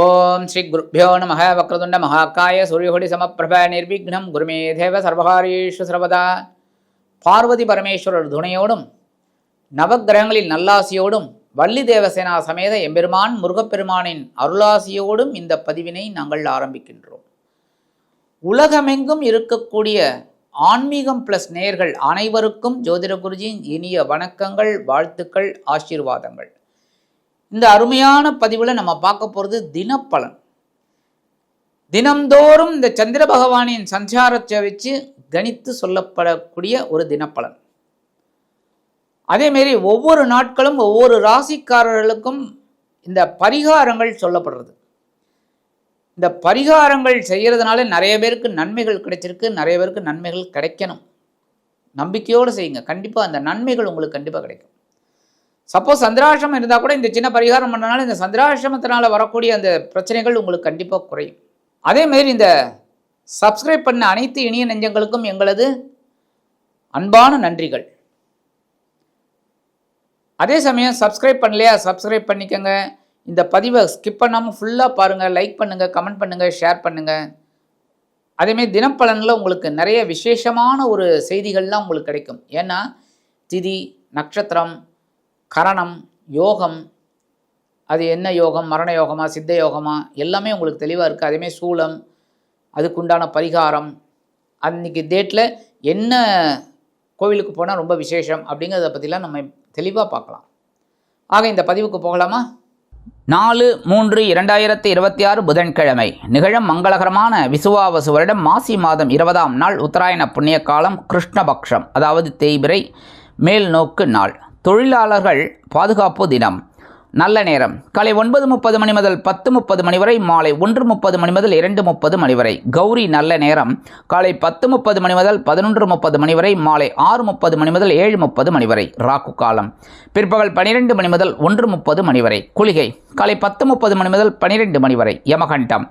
ஓம் ஸ்ரீ குருப்யோ நமः வக்ரதுண்ட மகாகாய சூரியகோடி சமப்பிரப நிர்விக்னம் குருமே தேவ சர்வகாரியேஷு சர்வதா. பார்வதி பரமேஸ்வரர் துணையோடும் நவக்கிரகங்களின் நல்லாசியோடும் வள்ளி தேவசேனா சமேத எம்பெருமான் முருகப்பெருமானின் அருளாசியோடும் இந்த பதிவினை நாங்கள் ஆரம்பிக்கின்றோம். உலகமெங்கும் இருக்கக்கூடிய ஆன்மீகம் பிளஸ் நேயர்கள் அனைவருக்கும் ஜோதிட குருஜியின் இனிய வணக்கங்கள், வாழ்த்துக்கள், ஆசீர்வாதங்கள். இந்த அருமையான பதிவில் நம்ம பார்க்க போகிறது தினப்பலன். தினம்தோறும் இந்த சந்திர பகவானின் சஞ்சாரத்தை வச்சு கணித்து சொல்லப்படக்கூடிய ஒரு தினப்பலன். அதேமாரி ஒவ்வொரு நாட்களும் ஒவ்வொரு ராசிக்காரர்களுக்கும் இந்த பரிகாரங்கள் சொல்லப்படுறது. இந்த பரிகாரங்கள் செய்கிறதுனால நிறைய பேருக்கு நன்மைகள் கிடைச்சிருக்கு, நிறைய பேருக்கு நன்மைகள் கிடைக்கணும். நம்பிக்கையோடு செய்யுங்க, கண்டிப்பாக அந்த நன்மைகள் உங்களுக்கு கண்டிப்பாக கிடைக்கும். சப்போஸ் சந்திராசிரமம் இருந்தால் கூட இந்த சின்ன பரிகாரம் பண்ணனால இந்த சந்திராசிரமத்தினால் வரக்கூடிய அந்த பிரச்சனைகள் உங்களுக்கு கண்டிப்பாக குறையும். அதேமாரி இந்த சப்ஸ்கிரைப் பண்ண அனைத்து இனிய நெஞ்சங்களுக்கும் எங்களது அன்பான நன்றிகள். அதே சமயம் சப்ஸ்கிரைப் பண்ணலையா, சப்ஸ்கிரைப் பண்ணிக்கோங்க. இந்த பதிவை ஸ்கிப் பண்ணாமல் ஃபுல்லாக பாருங்கள், லைக் பண்ணுங்கள், கமெண்ட் பண்ணுங்கள், ஷேர் பண்ணுங்கள். அதேமாரி தினப்பலனில் உங்களுக்கு நிறைய விசேஷமான ஒரு செய்திகள்லாம் உங்களுக்கு கிடைக்கும். ஏன்னா திதி, நட்சத்திரம், கரணம், யோகம், அது என்ன யோகம், மரண யோகமா, சித்த யோகமா, எல்லாமே உங்களுக்கு தெளிவாக இருக்குது. அதேமாதிரி சூலம், அதுக்குண்டான பரிகாரம், அன்றைக்கி டேட்டில் என்ன கோவிலுக்கு போனால் ரொம்ப விசேஷம் அப்படிங்கிறத பற்றிலாம் நம்ம தெளிவாக பார்க்கலாம். ஆக இந்த பதிவுக்கு போகலாமா? 4/3/2026 புதன்கிழமை நிகழும் மங்களகரமான விசுவாவசு வருடம் மாசி மாதம் 20ஆம் நாள் உத்தராயண புண்ணிய காலம், கிருஷ்ணபக்ஷம், அதாவது தேய்பிறை, மேல் நோக்கு நாள். தொழிலாளர்கள் பாதுகாப்பு தினம். நல்ல நேரம் காலை 9:30 மணி முதல் 10:30 மணி வரை, மாலை 1:30 மணி முதல் 2:30 மணி வரை. கௌரி நல்ல நேரம் காலை 10:30 மணி முதல் 11:30 மணி வரை, மாலை 6:30 மணி முதல் 7:30 மணி வரை. ராகு காலம் பிற்பகல் 12 மணி முதல் 1:30 மணி வரை. குளிகை காலை 10:30 மணி முதல் 12 மணி வரை. யமகண்டம்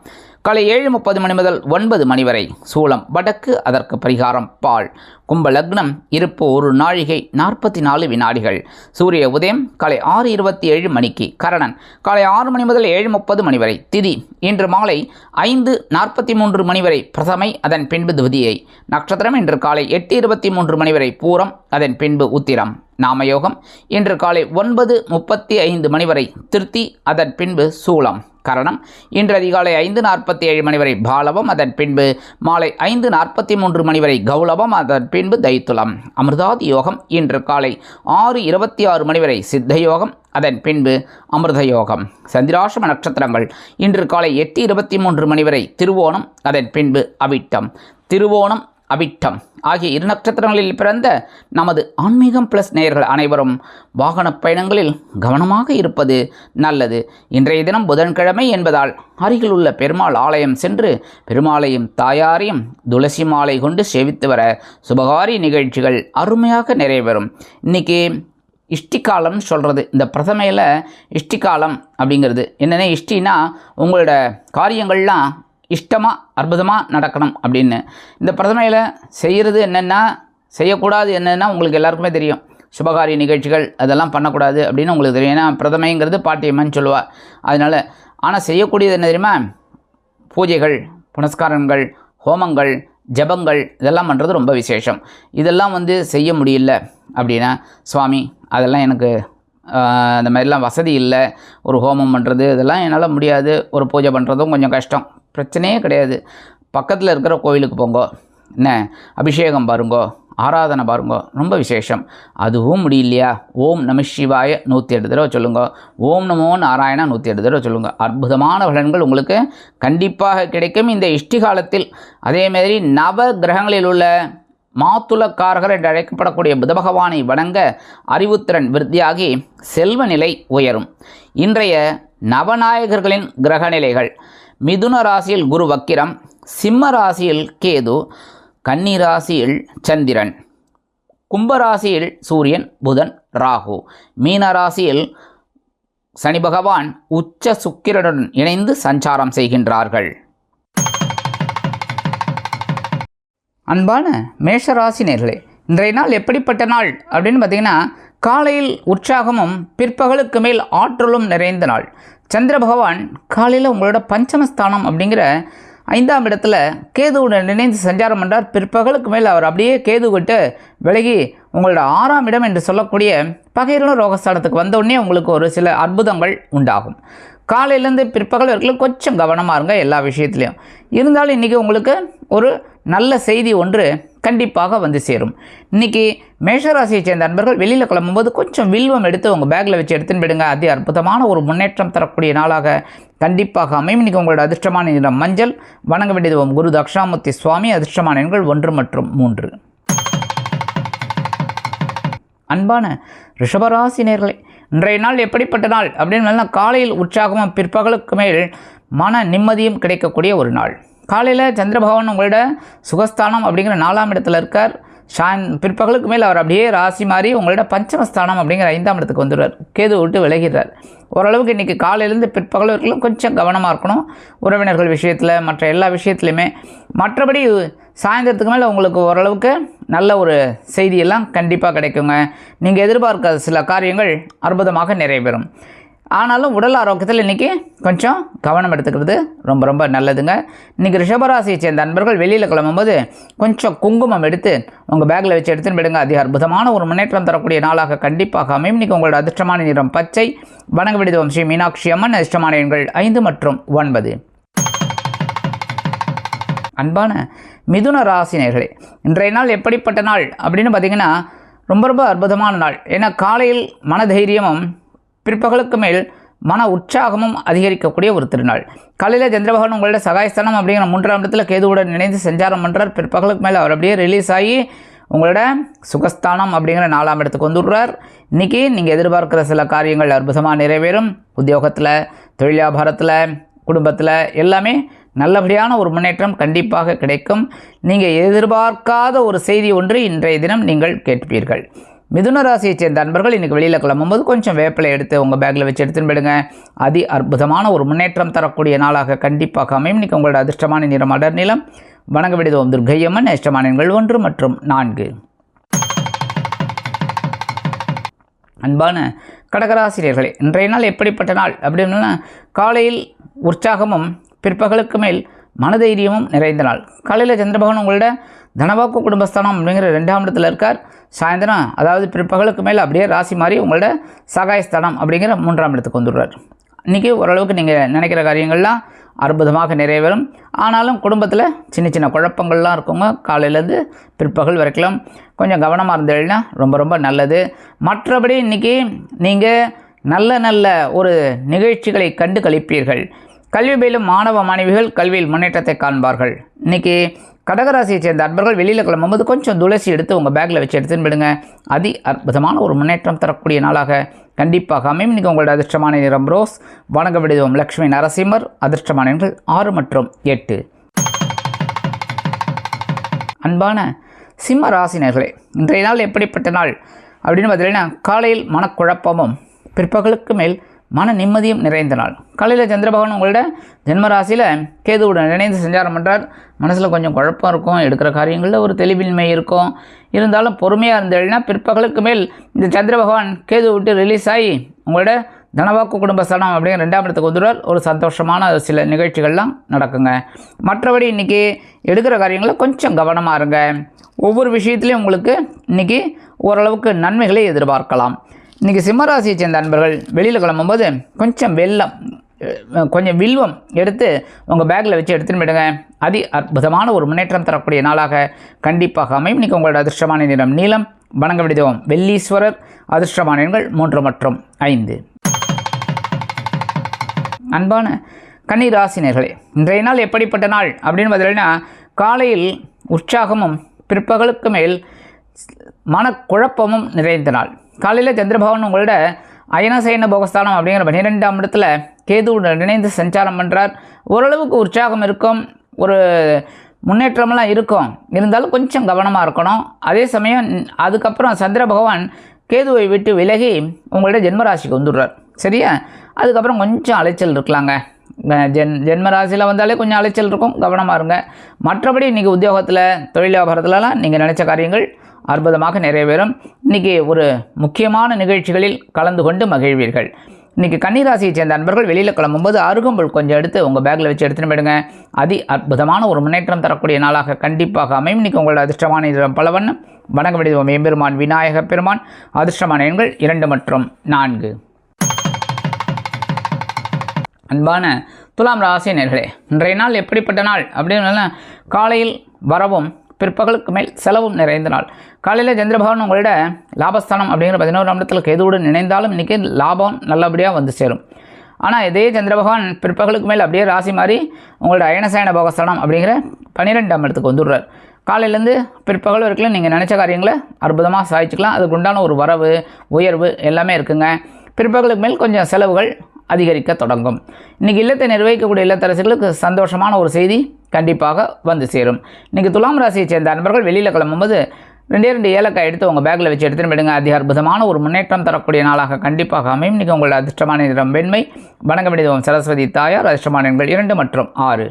காலை 7:30 மணி முதல் 9 மணி வரை. சூலம் வடக்கு, அதற்கு பரிகாரம் பால். கும்ப லக்னம் இருப்பு 1 நாழிகை 44 வினாடிகள். சூரிய உதயம் காலை 6:27 மணிக்கு. கரணன் காலை 6 மணி முதல் 7:30 மணி வரை. திதி இன்று மாலை 5:43 மணி வரை பிரதமை, அதன் பின்பு துதியை. நட்சத்திரம் இன்று காலை 8:23 மணி வரை பூரம், அதன் பின்பு உத்திரம். நாமயோகம் இன்று காலை 9:35 மணி வரை திருத்தி, அதன் பின்பு சூலம். கரணம் இன்று அதிகாலை 5:47 மணி வரை பாலவம், அதன் பின்பு மாலை 5:43 மணி வரை கௌளவம், அதன் பின்பு தைத்துலம். அமிர்தாதி யோகம் இன்று காலை 6:26 மணி வரை சித்த யோகம், அதன் பின்பு அமிர்த யோகம். சந்திராசிரம நட்சத்திரங்கள் இன்று காலை 8:23 மணி வரை திருவோணம், அதன் பின்பு அவிட்டம். திருவோணம், அவிட்டம் ஆகிய 2 நட்சத்திரங்களில் பிறந்த நமது ஆன்மீகம் பிளஸ் நேயர்கள் அனைவரும் வாகன பயணங்களில் கவனமாக இருப்பது நல்லது. இன்றைய தினம் புதன்கிழமை என்பதால் அருகில் உள்ள பெருமாள் ஆலயம் சென்று பெருமாளையும் தாயாரையும் துளசி மாலை கொண்டு சேவித்து வர சுபகாரிய நிகழ்ச்சிகள் அருமையாக நிறைவேறும். இன்றைக்கி இஷ்டிகாலம்னு சொல்கிறது. இந்த பிரதமையில் இஷ்டிகாலம் அப்படிங்கிறது என்னென்ன, இஷ்டினா உங்களோட காரியங்கள்லாம் இஷ்டமாக அற்புதமாக நடக்கணும் அப்படின்னு. இந்த பிரதமையில் செய்கிறது என்னென்னா, செய்யக்கூடாது என்னென்னா உங்களுக்கு எல்லாருக்குமே தெரியும். சுபகாரிய நிகழ்ச்சிகள் அதெல்லாம் பண்ணக்கூடாது அப்படின்னு உங்களுக்கு தெரியும். ஏன்னா பிரதமைங்கிறது பாட்டியம்மன்னு சொல்லுவாள். அதனால் ஆனால் செய்யக்கூடியது என்ன தெரியுமா, பூஜைகள், புனஸ்காரங்கள், ஹோமங்கள், ஜபங்கள், இதெல்லாம் பண்ணுறது ரொம்ப விசேஷம். இதெல்லாம் செய்ய முடியல அப்படின்னா, சுவாமி அதெல்லாம் எனக்கு அந்த மாதிரிலாம் வசதி இல்லை, ஒரு ஹோமம் பண்ணுறது இதெல்லாம் என்னால் முடியாது, ஒரு பூஜை பண்ணுறதும் கொஞ்சம் கஷ்டம். பிரச்சனையே கிடையாது. பக்கத்தில் இருக்கிற கோவிலுக்கு போங்கோ, என்ன அபிஷேகம் பாருங்கோ, ஆராதனை பாருங்கோ, ரொம்ப விசேஷம். அதுவும் முடியலையா, ஓம் நம சிவாய 108 தடவை சொல்லுங்க, ஓம் நமோ நாராயணா 108 தடவை சொல்லுங்க. அற்புதமான பலன்கள் உங்களுக்கு கண்டிப்பாக கிடைக்கும் இந்த இஷ்டிகாலத்தில். அதேமாதிரி நவ கிரகங்களில் உள்ள மாத்துலக்காரகர் என்று அழைக்கப்படக்கூடிய புத பகவானை வணங்க அறிவுத்திறன் விருத்தியாகி செல்வ நிலை உயரும். இன்றைய நவநாயகர்களின் கிரகநிலைகள்: மிதுன ராசியில் குரு வக்கிரம், சிம்ம ராசியில் கேது, கன்னி ராசியில் சந்திரன், கும்பராசியில் சூரியன், புதன், ராகு, மீன ராசியில் சனி பகவான் உச்ச சுக்கிரனுடன் இணைந்து சஞ்சாரம் செய்கின்றார்கள். அன்பான மேஷராசி நேயர்களே, இன்றைய நாள் எப்படிப்பட்ட நாள் அப்படின்னு பார்த்தீங்கன்னா, காலையில் உற்சாகமும் பிற்பகலுக்கு மேல் ஆற்றலும் நிறைந்த நாள். சந்திர பகவான் காலையில் உங்களோட பஞ்சமஸ்தானம் அப்படிங்கிற 5ஆம் இடத்துல கேதுவுடன் இணைந்து சஞ்சாரம் பண்ணுறார். பிற்பகலுக்கு மேல் அவர் அப்படியே கேது விட்டு விலகி உங்களோட 6ஆம் இடம் என்று சொல்லக்கூடிய பகையிலும் ரோகஸ்தானத்துக்கு வந்தவுடனே உங்களுக்கு ஒரு சில அற்புதங்கள் உண்டாகும். காலையிலேருந்து பிற்பகல் வரைக்கும் கொஞ்சம் கவனமாக இருங்க எல்லா விஷயத்துலையும். இருந்தாலும் இன்றைக்கி உங்களுக்கு ஒரு நல்ல செய்தி ஒன்று கண்டிப்பாக வந்து சேரும். இன்றைக்கி மேஷராசியை சேர்ந்த நண்பர்கள் வெளியில் கிளம்பும்போது கொஞ்சம் வில்வம் எடுத்து உங்கள் பேக்கில் வச்சு எடுத்துன்னு போயிடுங்க. அதி அற்புதமான ஒரு முன்னேற்றம் தரக்கூடிய நாளாக கண்டிப்பாக அமையும். இன்றைக்கி உங்களோட அதிர்ஷ்டமான நிறம் மஞ்சள். வணங்க வேண்டியது குரு தட்சிணாமூர்த்தி சுவாமி. அதிர்ஷ்டமான எண்கள் 1 மற்றும் 3. அன்பான ரிஷபராசி நேயர்களே, இன்றைய நாள் எப்படிப்பட்ட நாள் அப்படின்னு காலையில் உற்சாகமும் பிற்பகலுக்கு மேல் மன நிம்மதியும் கிடைக்கக்கூடிய ஒரு நாள். காலையில் சந்திர பகவான் உங்களோட சுகஸ்தானம் அப்படிங்கிற 4ஆம் இடத்துல இருக்கார். பிற்பகலுக்கு மேல் அவர் அப்படியே ராசி மாறி உங்களோட பஞ்சமஸ்தானம் அப்படிங்கிற 5ஆம் இடத்துக்கு வந்துடுறார். கேது விட்டு விலகிறார். ஓரளவுக்கு இன்றைக்கி காலையிலேருந்து பிற்பகல் வரைக்கும் கொஞ்சம் கவனமாக இருக்கணும் உறவினர்கள் விஷயத்தில், மற்ற எல்லா விஷயத்துலையுமே. மற்றபடி சாயந்தரத்துக்கு மேலே உங்களுக்கு ஓரளவுக்கு நல்ல ஒரு செய்தியெல்லாம் கண்டிப்பாக கிடைக்குங்க. நீங்கள் எதிர்பார்க்காத சில காரியங்கள் அற்புதமாக நிறைவேறும். ஆனாலும் உடல் ஆரோக்கியத்தில் இன்றைக்கி கொஞ்சம் கவனம் எடுத்துக்கிறது ரொம்ப ரொம்ப நல்லதுங்க. இன்றைக்கி ரிஷபராசியை சேர்ந்த நண்பர்கள் வெளியில் கிளம்பும்போது கொஞ்சம் குங்குமம் எடுத்து உங்கள் பேக்கில் வச்சு எடுத்துன்னு போயிடுங்க. அதிக அற்புதமான ஒரு முன்னேற்றம் தரக்கூடிய நாளாக கண்டிப்பாக அமையும். இன்றைக்கி உங்களோட அதிர்ஷ்டமான நிறம் பச்சை. வணங்க வேண்டியது ஸ்ரீ மீனாட்சி அம்மன். அதிர்ஷ்டமான எண்கள் 5 மற்றும் 9. அன்பான மிதுன ராசி நேயர்களே, இன்றைய நாள் எப்படிப்பட்ட நாள் அப்படின்னு பார்த்திங்கன்னா ரொம்ப ரொம்ப அற்புதமான நாள். ஏன்னா காலையில் மனதைரியமும் பிற்பகலுக்கு மேல் மன உற்சாகமும் அதிகரிக்கக்கூடிய ஒரு திருநாள். காலையில் சந்திரபகவான் உங்களோட சகாயஸ்தானம் அப்படிங்கிற 3ஆம் இடத்துல கேதுவுடன் இணைந்து சஞ்சாரம் பண்ணுறார். பிற்பகலுக்கு மேலே அவர் அப்படியே ரிலீஸ் ஆகி உங்களோட சுகஸ்தானம் அப்படிங்கிற 4ஆம் இடத்துக்கு வந்துடுறார். இன்றைக்கி நீங்கள் எதிர்பார்க்குற சில காரியங்கள் அற்புதமாக நிறைவேறும். உத்தியோகத்தில், தொழில் வியாபாரத்தில், குடும்பத்தில் எல்லாமே நல்லபடியான ஒரு முன்னேற்றம் கண்டிப்பாக கிடைக்கும். நீங்கள் எதிர்பார்க்காத ஒரு செய்தி ஒன்று இன்றைய தினம் நீங்கள் கேட்பீர்கள். மிதுன ராசியை சேர்ந்த நண்பர்கள் இன்றைக்கி வெளியில் கிளம்பும்போது கொஞ்சம் வேப்பிலை எடுத்து உங்கள் பேக்கில் வச்சு எடுத்துன்னு போயிடுங்க. அதி அற்புதமான ஒரு முன்னேற்றம் தரக்கூடிய நாளாக கண்டிப்பாக அமையும். இன்றைக்கி உங்களோட அதிர்ஷ்டமான நிறம் அடர் நிலம். வணங்க வேண்டியது துர்க்கையம்மன். அதிர்ஷ்டமான எண்கள் 1 மற்றும் 4. அன்பான கடகராசிரியர்களே, இன்றைய நாள் எப்படிப்பட்ட நாள் அப்படின்னா காலையில் உற்சாகமும் பிற்பகலுக்கு மேல் மனதைரியமும் நிறைந்த நாள். காலையில் சந்திரபகவான் உங்களோட தனவாக்கு குடும்பஸ்தானம் அப்படிங்கிற 2ஆம் இடத்துல இருக்கார். சாயந்தரம் அதாவது பிற்பகலுக்கு மேல் அப்படியே ராசி மாறி உங்களோட சகாயஸ்தானம் அப்படிங்கிற 3ஆம் இடத்துக்கு வந்துடுறார். இன்றைக்கி ஓரளவுக்கு நீங்கள் நினைக்கிற காரியங்கள்லாம் அற்புதமாக நிறைவேறும். ஆனாலும் குடும்பத்தில் சின்ன சின்ன குழப்பங்கள்லாம் இருக்குங்க. காலையிலேருந்து பிற்பகல் வரைக்கும் கொஞ்சம் கவனமாக இருந்தீங்கன்னா ரொம்ப ரொம்ப நல்லது. மற்றபடி இன்றைக்கி நீங்கள் நல்ல நல்ல ஒரு நிகழ்ச்சிகளை கண்டு கழிப்பீர்கள். கல்வி பயிலும் மாணவ மாணவிகள் கல்வியில் முன்னேற்றத்தை காண்பார்கள். இன்றைக்கி கடகராசியை சேர்ந்த அன்பர்கள் வெளியில் கிளம்பும்போது கொஞ்சம் துளசி எடுத்து உங்கள் பேக்கில் வச்சு எடுத்துன்னு போயிடுங்க. அதி அற்புதமான ஒரு முன்னேற்றம் தரக்கூடிய நாளாக கண்டிப்பாக அமையும். இன்றைக்கி உங்களோட அதிர்ஷ்டமான நிறம் ரோஸ். வணங்க வேண்டியது லக்ஷ்மி நரசிம்மர். அதிர்ஷ்டமான எண்கள் 6 மற்றும் 8. அன்பான சிம்ம ராசினர்களே, இன்றைய நாள் எப்படிப்பட்ட நாள் அப்படின்னு பார்த்தீங்கன்னா காலையில் மனக்குழப்பமும் பிற்பகலுக்கு மேல் மன நிம்மதியும் நிறைந்த நாள். காலையில் சந்திரபகவான் உங்களோட ஜென்மராசியில் கேதுவுடன் இணைந்து சஞ்சாரம் பண்ணுறார். மனசில் கொஞ்சம் குழப்பம் இருக்கும், எடுக்கிற காரியங்களில் ஒரு தெளிவின்மை இருக்கும். இருந்தாலும் பொறுமையாக இருந்தேன்னா பிற்பகலுக்கு மேல் இந்த சந்திர பகவான் கேது விட்டு ரிலீஸ் ஆகி உங்களோட தனவாக்கு குடும்பஸ்தானம் அப்படிங்கிற 2ஆம் இடத்துக்கு வந்துடுவார். ஒரு சந்தோஷமான சில நிகழ்ச்சிகள்லாம் நடக்குங்க. மற்றபடி இன்றைக்கி எடுக்கிற காரியங்களில் கொஞ்சம் கவனமாக இருங்க. ஒவ்வொரு விஷயத்துலையும் உங்களுக்கு இன்றைக்கி ஓரளவுக்கு நன்மைகளை எதிர்பார்க்கலாம். இன்றைக்கி சிம்மராசியை சேர்ந்த நண்பர்கள் வெளியில் கிளம்பும்போது கொஞ்சம் கொஞ்சம் வில்வம் எடுத்து உங்கள் பேக்கில் வச்சு எடுத்துன்னு போயிடுங்க. அதி அற்புதமான ஒரு முன்னேற்றம் தரக்கூடிய நாளாக கண்டிப்பாக அமையும். இன்றைக்கி உங்களோட அதிர்ஷ்டமான நிறம் நீலம். வணங்க வேண்டியது வெள்ளீஸ்வரர். அதிர்ஷ்டமான எண்கள் 3 மற்றும் 5. அன்பான கன்னிராசினர்களே, இன்றைய நாள் எப்படிப்பட்ட நாள் அப்படின்னு பார்த்தீங்கன்னா காலையில் உற்சாகமும் பிற்பகலுக்கு மேல் மனக்குழப்பமும் நிறைந்த நாள். காலையில் சந்திரபகவான் உங்களோட அயனசயன போகஸ்தானம் அப்படிங்கிற 12ஆம் இடத்துல கேதுவுடன் இணைந்து சஞ்சாரம் பண்ணுறார். ஓரளவுக்கு உற்சாகம் இருக்கும், ஒரு முன்னேற்றமெல்லாம் இருக்கும். இருந்தாலும் கொஞ்சம் கவனமாக இருக்கணும். அதே சமயம் அதுக்கப்புறம் சந்திர பகவான் கேதுவை விட்டு விலகி உங்களோட ஜென்மராசிக்கு வந்துடுறார். சரியா? அதுக்கப்புறம் கொஞ்சம் அலைச்சல் இருக்கலாங்க. ஜென்மராசியில் வந்தாலே கொஞ்சம் அலைச்சல் இருக்கும், கவனமாக இருங்க. மற்றபடி இன்றைக்கி உத்தியோகத்தில், தொழில் வியாபாரத்துலலாம் நீங்கள் நினச்ச காரியங்கள் அற்புதமாக நிறைவேறும். இன்றைக்கி ஒரு முக்கியமான நிகழ்ச்சிகளில் கலந்து கொண்டு மகிழ்வீர்கள். இன்றைக்கி கன்னிராசியை சேர்ந்த அன்பர்கள் வெளியில் கிளம்பும்போது அருகம்புல் கொஞ்சம் எடுத்து உங்கள் பேக்கில் வச்சு எடுத்துன்னு போயிடுங்க. அற்புதமான ஒரு முன்னேற்றம் தரக்கூடிய நாளாக கண்டிப்பாக அமையும். இன்றைக்கி உங்களோட அதிர்ஷ்டமான நிறம் பலவண்ணம். வணங்க விடுவோம் எம்பெருமான் விநாயக பெருமான். அதிர்ஷ்டமான எண்கள் 2 மற்றும் 4. அன்பான துலாம் ராசி நேயர்களே, இன்றைய நாள் எப்படிப்பட்ட நாள் அப்படின்னு காலையில் வரவும் பிற்பகலுக்கு மேல் செலவும் நிறைந்த நாள். காலையில் சந்திரபகவான் உங்களோட லாபஸ்தானம் அப்படிங்கிற 11ஆம் இடத்துல கேதுவுடன் இணைந்தாலும் இன்றைக்கி லாபம் நல்லபடியாக வந்து சேரும். ஆனால் இதே சந்திரபகவான் பிற்பகலுக்கு மேல் அப்படியே ராசி மாறி உங்களோட அயனசயன போகஸ்தானம் அப்படிங்கிற 12ஆம் இடத்துக்கு வந்துடுறார். காலையிலேருந்து பிற்பகல் வரைக்கும் நீங்கள் நினச்ச காரியங்களை அற்புதமாக சாதிச்சுக்கலாம். அதுக்கு உண்டான ஒரு வரவு உயர்வு எல்லாமே இருக்குங்க. பிற்பகலுக்கு மேல் கொஞ்சம் செலவுகள் அதிகரிக்க தொடங்கும். இன்றைக்கி இல்லத்தை நிர்வகிக்கக்கூடிய இல்லத்தரசிகளுக்கு சந்தோஷமான ஒரு செய்தி கண்டிப்பாக வந்து சேரும். இன்றைக்கி துலாம் ராசியை சேர்ந்த அன்பர்கள் வெளியில் கிளம்பும்போது 2 ஏலக்காய் எடுத்து உங்கள் பேக்கில் வச்சு எடுத்துன்னு போயிடுங்க. அற்புதமான ஒரு முன்னேற்றம் தரக்கூடிய நாளாக கண்டிப்பாக அமையும். இன்றைக்கி உங்களோட அதிர்ஷ்டமான நிறம் வெண்மை. வணங்க விடுவோம் சரஸ்வதி தாயார். அதிர்ஷ்டமான எண்கள் 2 மற்றும் 6.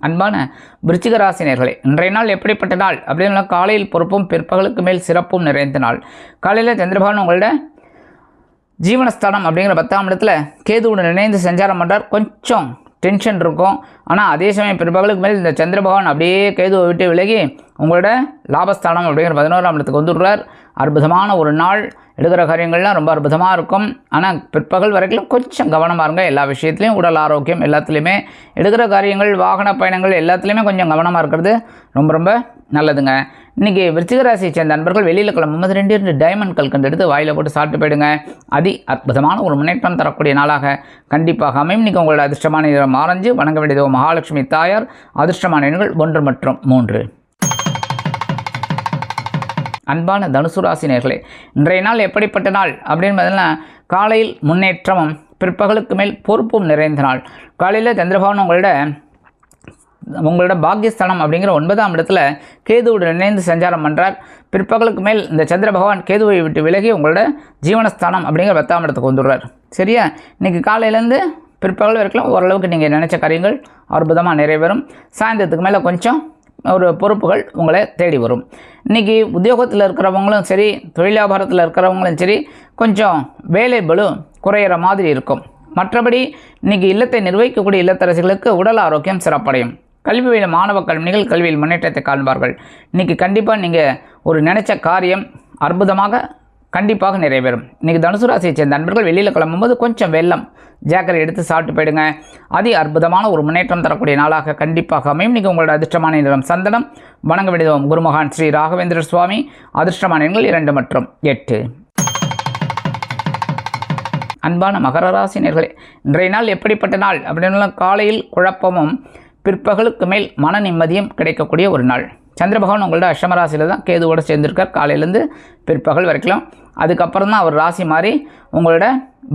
அன்பான விருச்சிக ராசி நேயர்களே, இன்றைய நாள் எப்படிப்பட்ட நாள் அப்படின்னு காலையில் பொறுப்பும் பிற்பகலுக்கு மேல் சிறப்பும் நிறைந்த நாள். காலையில் சந்திரபகவான் உங்களோட ஜீவனஸ்தானம் அப்படிங்கிற 10ஆம் இடத்துல கேதுவுடன் இணைந்து சஞ்சாரம் பண்ணுறார். கொஞ்சம் டென்ஷன் இருக்கும். ஆனால் அதே சமயம் பிற்பகலுக்கு மேல் இந்த சந்திரபகவான் அப்படியே கேதுவை விட்டு விலகி உங்களோட லாபஸ்தானம் அப்படிங்கிற 11ஆம் இடத்துக்கு வந்துடுறார். அற்புதமான ஒரு நாள். எடுக்கிற காரியங்கள்லாம் ரொம்ப அற்புதமாக இருக்கும். ஆனால் பிற்பகல் வரைக்கும் கொஞ்சம் கவனமாக இருங்க. எல்லா விஷயத்துலையும் உடல் ஆரோக்கியம் எல்லாத்துலேயுமே எடுக்கிற காரியங்கள் வாகன பயணங்கள் எல்லாத்துலேயுமே கொஞ்சம் கவனமாக இருக்கிறது ரொம்ப ரொம்ப நல்லதுங்க. இன்றைக்கி விருச்சிக ராசியை சேர்ந்த நண்பர்கள் வெளியில் கிளம்பும்போது 2 டைமண்ட் கல்கண்டு எடுத்து வாயில் போட்டு சாப்பிட்டு போயிடுங்க. அற்புதமான ஒரு முன்னேற்றம் தரக்கூடிய நாளாக கண்டிப்பாக அமையும். இன்றைக்கி உங்களோட அதிர்ஷ்டமான நிறம் ஆரஞ்சு. வணங்க வேண்டியதோ மகாலட்சுமி தாயார். அதிர்ஷ்டமான எண்கள் 1 மற்றும் 3. அன்பான தனுசு ராசி நேயர்களே, இன்றைய நாள் எப்படிப்பட்ட நாள் அப்படின்னு பார்த்தீங்கன்னா காலையில் முன்னேற்றமும் பிற்பகலுக்கு மேல் பொறுப்பும் நிறைந்த நாள். காலையில் சந்திரபகவான் உங்களோட பாக்கியஸ்தானம் அப்படிங்கிற 9ஆம் இடத்துல கேதுவுடன் இணைந்து சஞ்சாரம் பண்ணுறார். பிற்பகலுக்கு மேல் இந்த சந்திர பகவான் கேதுவை விட்டு விலகி உங்களோட ஜீவனஸ்தானம் அப்படிங்கிற 10ஆம் இடத்துக்கு வந்துடுறார். சரியா? இன்றைக்கி காலையிலேருந்து பிற்பகல் வரைக்கும் ஓரளவுக்கு நீங்கள் நினச்ச காரியங்கள் அற்புதமாக நிறைவேறும். சாயந்தரத்துக்கு மேலே கொஞ்சம் ஒரு பொறுப்புகள் உங்களை தேடி வரும். இன்றைக்கி உத்தியோகத்தில் இருக்கிறவங்களும் சரி, தொழில் வியாபாரத்தில் இருக்கிறவங்களும் சரி, கொஞ்சம் வேலை பளு குறையிற மாதிரி இருக்கும். மற்றபடி இன்றைக்கி இல்லத்தை நிர்வகிக்கக்கூடிய இல்லத்தரசிகளுக்கு உடல் ஆரோக்கியம் சிறப்படையும். கல்வியில் மாணவ கல்விகள் கல்வியில் முன்னேற்றத்தை காண்பார்கள். இன்றைக்கி கண்டிப்பாக நீங்கள் ஒரு நினைச்ச காரியம் அற்புதமாக கண்டிப்பாக நிறைவேறும். இன்றைக்கி தனுசு ராசியை சேர்ந்த நண்பர்கள் வெளியில் கிளம்பும்போது கொஞ்சம் வெல்லம் ஜாக்கரை எடுத்து சாப்பிட்டு போயிடுங்க. அற்புதமான ஒரு முன்னேற்றம் தரக்கூடிய நாளாக கண்டிப்பாக அமையும். இன்றைக்கி உங்களோட அதிர்ஷ்டமான நிறம் சந்தனம். வணங்க விடுவோம் குருமகான் ஸ்ரீ ராகவேந்திர சுவாமி. அதிர்ஷ்டமான எண்கள் 2 மற்றும் 8. அன்பான மகர ராசி நேயர்களே, இன்றைய நாள் எப்படிப்பட்ட நாள் அப்படின்னு காலையில் குழப்பமும் பிற்பகலுக்கு மேல் மன நிம்மதியும் கிடைக்கக்கூடிய ஒரு நாள். சந்திர பகவான் உங்களோட அஷ்டம ராசியில் தான் கேதுவோடு சேர்ந்திருக்கார் காலையிலேருந்து பிற்பகல் வரைக்கும். அதுக்கப்புறம் தான் அவர் ராசி மாறி உங்களோட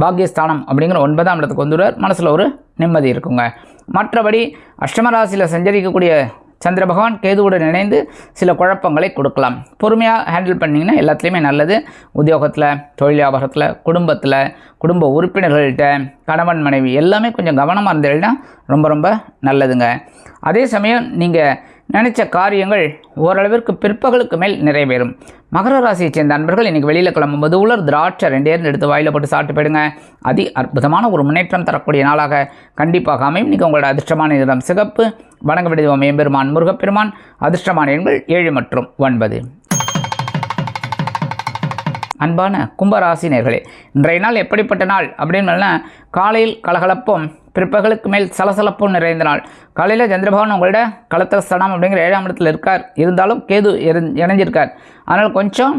பாக்கியஸ்தானம் அப்படிங்கிற 9ஆம் இடத்துக்கு வந்துடுவார். மனசில் ஒரு நிம்மதி இருக்குங்க. மற்றபடி அஷ்டம ராசியில் சஞ்சரிக்கக்கூடிய சந்திர பகவான் கேதுவுடன் இணைந்து சில குழப்பங்களை கொடுக்கலாம். பொறுமையாக ஹேண்டில் பண்ணிங்கன்னா எல்லாத்துலேயுமே நல்லது. உத்தியோகத்தில், தொழில் வியாபாரத்தில், குடும்பத்தில், குடும்ப உறுப்பினர்கள்கிட்ட, கணவன் மனைவி எல்லாமே கொஞ்சம் கவனமாக இருந்தீங்கன்னா ரொம்ப ரொம்ப நல்லதுங்க. அதே சமயம் நீங்கள் நினைச்ச காரியங்கள் ஓரளவிற்கு பிற்பகலுக்கு மேல் நிறைவேறும். மகர ராசியை சேர்ந்த நண்பர்கள் இன்றைக்கி வெளியில் கிளம்பும்போது உலர் திராட்சை 2 எடுத்து வாயில் போட்டு சாப்பிட்டு போயிடுங்க. அற்புதமான ஒரு முன்னேற்றம் தரக்கூடிய நாளாக கண்டிப்பாக அமையும். இன்றைக்கி உங்களோட அதிர்ஷ்டமான நிறம் சிகப்பு. வணங்க விடுவோம் எம்பெருமான் முருகப்பெருமான். அதிர்ஷ்டமான எண்கள் 7 மற்றும் 9. அன்பான கும்பராசி நேயர்களே, இன்றைய நாள் எப்படிப்பட்ட நாள் அப்படின்னு காலையில் கலகலப்பும் பிற்பகலுக்கு மேல் சலசலப்பும் நிறைந்த நாள். காலையில் சந்திரபகவான் உங்களோட களத்திரஸ்தானம் அப்படிங்கிற 7ஆம் இடத்துல இருக்கார். இருந்தாலும் கேது இணைஞ்சிருக்கார். அதனால் கொஞ்சம்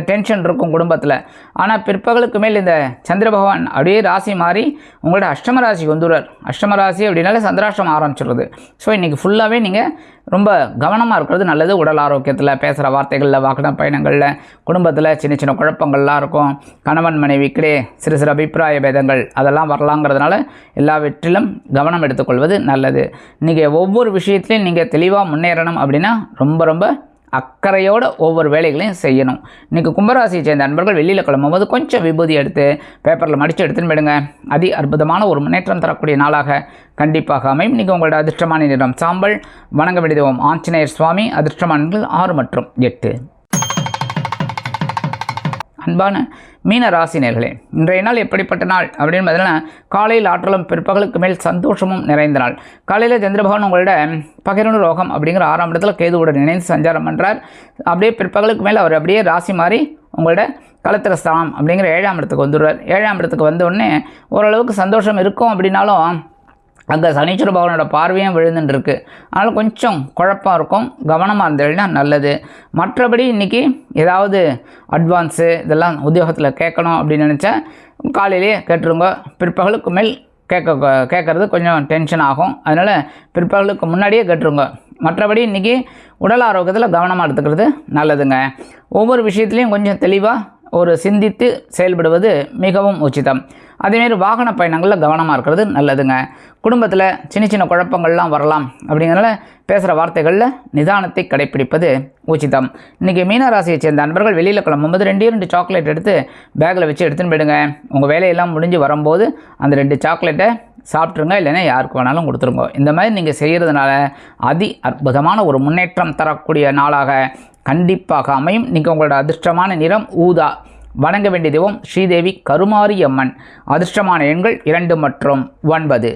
டென்ஷன் இருக்கும் குடும்பத்தில். ஆனால் பிற்பகலுக்கு மேல் இந்த சந்திர பகவான் அப்படியே ராசி மாறி உங்களோட அஷ்டம ராசிக்கு வந்துடுவார். அஷ்டம ராசி அப்படின்னாலே சந்திராஷ்டமம் ஆரம்பிச்சிடுறது. ஸோ இன்றைக்கி ஃபுல்லாகவே நீங்கள் ரொம்ப கவனமாக இருக்கிறது நல்லது. உடல் ஆரோக்கியத்தில், பேசுகிற வார்த்தைகளில், வாகன பயணங்களில், குடும்பத்தில் சின்ன சின்ன குழப்பங்கள்லாம் இருக்கும். கணவன் மனைவிக்கிடையே சிறு சிறு அபிப்பிராய பேதங்கள் அதெல்லாம் வரலாங்கிறதுனால எல்லாவற்றிலும் கவனம் எடுத்துக்கொள்வது நல்லது. இன்றைக்கி ஒவ்வொரு விஷயத்துலையும் நீங்கள் தெளிவாக முன்னேறணும் அப்படின்னா ரொம்ப ரொம்ப அக்கறையோடு ஒவ்வொரு வேலைகளையும் செய்யணும். இன்றைக்கி கும்பராசியை சேர்ந்த நண்பர்கள் வெளியில் கிளம்பும்போது கொஞ்சம் விபூதி எடுத்து பேப்பரில் மடித்து எடுத்துன்னு போயிடுங்க. அற்புதமான ஒரு முன்னேற்றம் தரக்கூடிய நாளாக கண்டிப்பாக அமையும். இன்றைக்கி உங்களோட அதிர்ஷ்டமான நிறம் சாம்பல். வணங்க விடுவோம் ஆஞ்சநேயர் சுவாமி. அதிர்ஷ்டமானங்கள் 6 மற்றும் 8. அன்பான மீன ராசினியர்களே, இன்றைய நாள் எப்படிப்பட்ட நாள் அப்படின்னு பார்த்தீங்கன்னா, காலையில் ஆற்றலும் பிற்பகலுக்கு மேல் சந்தோஷமும் நிறைந்த நாள். காலையில் சந்திரபகவான் உங்களோட பகிர்ந்து ரோகம் அப்படிங்கிற 6ஆம் இடத்துல கேதுவுடன் இணைந்து சஞ்சாரம் பண்ணுறார். அப்படியே பிற்பகலுக்கு மேல் அவர் அப்படியே ராசி மாறி உங்களோட களத்திரஸ்தானம் அப்படிங்கிற 7ஆம் இடத்துக்கு வந்துடுவார். 7ஆம் இடத்துக்கு வந்த உடனே ஓரளவுக்கு சந்தோஷம் இருக்கும். அப்படின்னாலும் அங்கே சனீஸ்வர பகவானோட பார்வையும் விழுந்துட்டுருக்கு. அதனால் கொஞ்சம் குழப்பம் இருக்கும். கவனமாக இருந்ததுன்னா நல்லது. மற்றபடி இன்றைக்கி ஏதாவது அட்வான்ஸு இதெல்லாம் உத்தியோகத்தில் கேட்கணும் அப்படின்னு நினச்சா காலையிலேயே கேட்டுருங்க. பிற்பகலுக்கு மேல் கேட்குறது கொஞ்சம் டென்ஷன் ஆகும். அதனால் பிற்பகலுக்கு முன்னாடியே கேட்டுருங்க. மற்றபடி இன்றைக்கி உடல் ஆரோக்கியத்தில் கவனமாக எடுத்துக்கிறது நல்லதுங்க. ஒவ்வொரு விஷயத்துலையும் கொஞ்சம் தெளிவாக சிந்தித்து செயல்படுவது மிகவும் உச்சிதம். அதேமாரி வாகன பயணங்களில் கவனமாக இருக்கிறது நல்லதுங்க. குடும்பத்தில் சின்ன சின்ன குழப்பங்கள்லாம் வரலாம். அப்படிங்கிறனால பேசுகிற வார்த்தைகளில் நிதானத்தை கடைப்பிடிப்பது உச்சிதம். இன்றைக்கி மீனராசியை சேர்ந்த நண்பர்கள் வெளியில் கிளம்பும்போது 2 சாக்லேட் எடுத்து பேக்கில் வச்சு எடுத்துன்னு போயிடுங்க. உங்கள் வேலையெல்லாம் முடிஞ்சு வரும்போது அந்த 2 சாக்லேட்டை சாப்பிட்ருங்க, இல்லைன்னா யாருக்கு வேணாலும் கொடுத்துருங்க. இந்த மாதிரி நீங்கள் செய்கிறதுனால அற்புதமான ஒரு முன்னேற்றம் தரக்கூடிய நாளாக கண்டிப்பாக அமையும். நீங்கள் உங்களோட அதிர்ஷ்டமான நிறம் ஊதா. வணங்க வேண்டிய தெய்வம் ஸ்ரீதேவி கருமாரி அம்மன். அதிர்ஷ்டமான எண்கள் 2 மற்றும் 9.